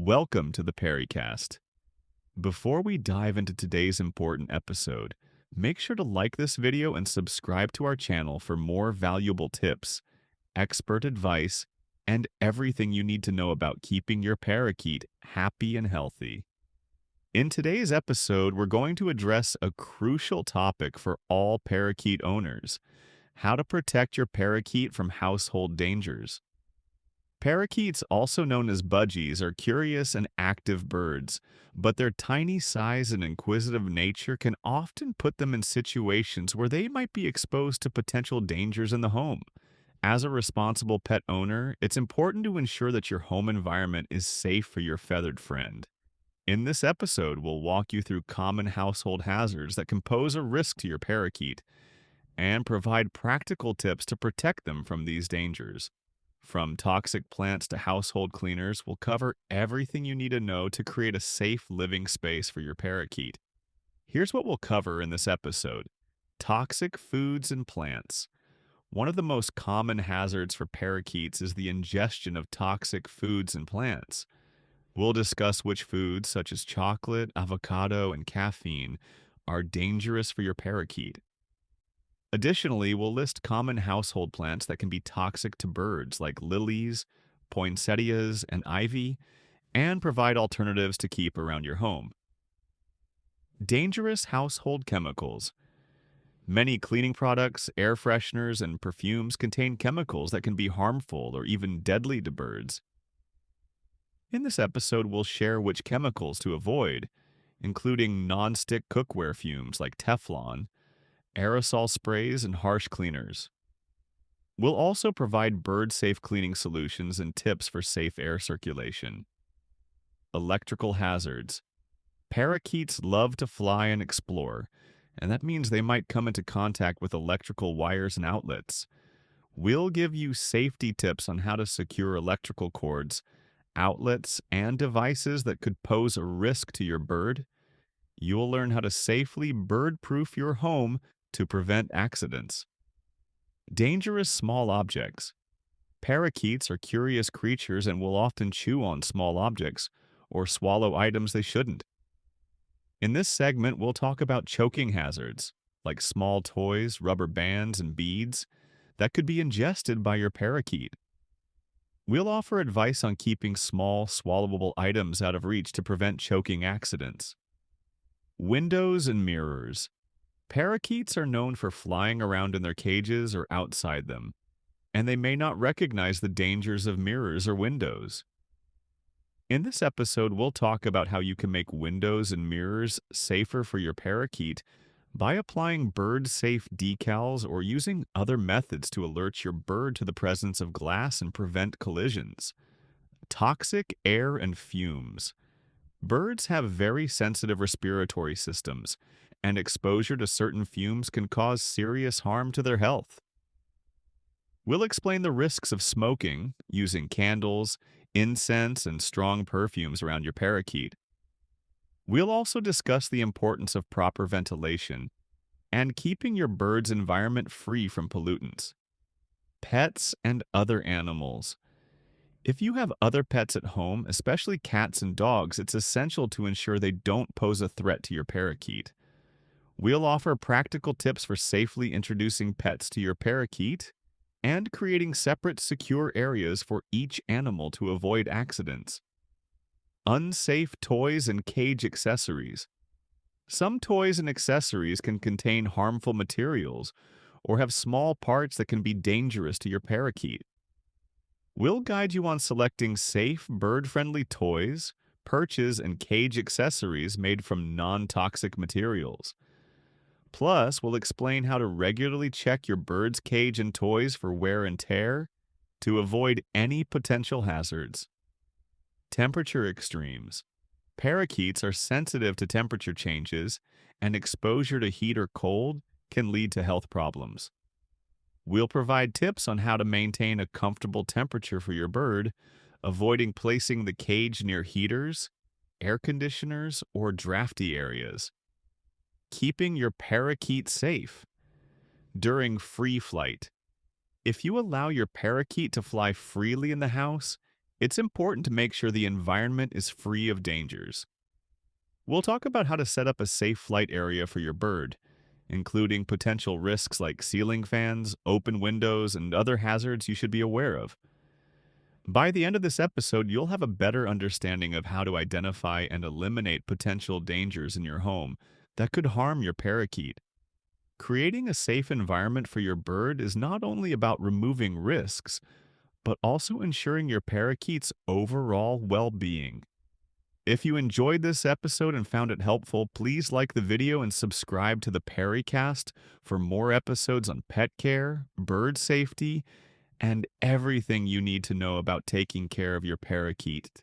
Welcome to the Pericast. Before we dive into today's important episode, make sure to like this video and subscribe to our channel for more valuable tips, expert advice, and everything you need to know about keeping your parakeet happy and healthy. In today's episode, we're going to address a crucial topic for all parakeet owners: how to protect your parakeet from household dangers. Parakeets, also known as budgies, are curious and active birds, but their tiny size and inquisitive nature can often put them in situations where they might be exposed to potential dangers in the home. As a responsible pet owner, it's important to ensure that your home environment is safe for your feathered friend. In this episode, we'll walk you through common household hazards that can pose a risk to your parakeet and provide practical tips to protect them from these dangers. From toxic plants to household cleaners, we'll cover everything you need to know to create a safe living space for your parakeet. Here's what we'll cover in this episode: toxic foods and plants. One of the most common hazards for parakeets is the ingestion of toxic foods and plants. We'll discuss which foods, such as chocolate, avocado, and caffeine, are dangerous for your parakeet. Additionally, we'll list common household plants that can be toxic to birds, like lilies, poinsettias, and ivy, and provide alternatives to keep around your home. Dangerous household chemicals. Many cleaning products, air fresheners, and perfumes contain chemicals that can be harmful or even deadly to birds. In this episode, we'll share which chemicals to avoid, including non-stick cookware fumes like Teflon, aerosol sprays, and harsh cleaners. We'll also provide bird-safe cleaning solutions and tips for safe air circulation. Electrical hazards. Parakeets love to fly and explore, and that means they might come into contact with electrical wires and outlets. We'll give you safety tips on how to secure electrical cords, outlets, and devices that could pose a risk to your bird. You'll learn how to safely bird-proof your home to prevent accidents. Dangerous small objects. Parakeets are curious creatures and will often chew on small objects or swallow items they shouldn't. In this segment, we'll talk about choking hazards, like small toys, rubber bands, and beads, that could be ingested by your parakeet. We'll offer advice on keeping small, swallowable items out of reach to prevent choking accidents. Windows and mirrors. Parakeets are known for flying around in their cages or outside them, and they may not recognize the dangers of mirrors or windows. In this episode, we'll talk about how you can make windows and mirrors safer for your parakeet by applying bird-safe decals or using other methods to alert your bird to the presence of glass and prevent collisions. Toxic air and fumes. Birds have very sensitive respiratory systems, and exposure to certain fumes can cause serious harm to their health. We'll explain the risks of smoking, using candles, incense, and strong perfumes around your parakeet. We'll also discuss the importance of proper ventilation and keeping your bird's environment free from pollutants. Pets and other animals. If you have other pets at home, especially cats and dogs, it's essential to ensure they don't pose a threat to your parakeet. We'll offer practical tips for safely introducing pets to your parakeet and creating separate secure areas for each animal to avoid accidents. Unsafe toys and cage accessories. Some toys and accessories can contain harmful materials or have small parts that can be dangerous to your parakeet. We'll guide you on selecting safe, bird-friendly toys, perches, and cage accessories made from non-toxic materials. Plus, we'll explain how to regularly check your bird's cage and toys for wear and tear to avoid any potential hazards. Temperature extremes. Parakeets are sensitive to temperature changes, and exposure to heat or cold can lead to health problems. We'll provide tips on how to maintain a comfortable temperature for your bird, avoiding placing the cage near heaters, air conditioners, or drafty areas. Keeping your parakeet safe. During free flight. If you allow your parakeet to fly freely in the house, it's important to make sure the environment is free of dangers. We'll talk about how to set up a safe flight area for your bird, including potential risks like ceiling fans, open windows, and other hazards you should be aware of. By the end of this episode, you'll have a better understanding of how to identify and eliminate potential dangers in your home that could harm your parakeet. Creating a safe environment for your bird is not only about removing risks, but also ensuring your parakeet's overall well-being. If you enjoyed this episode and found it helpful, please like the video and subscribe to the Pericast for more episodes on pet care, bird safety, and everything you need to know about taking care of your parakeet.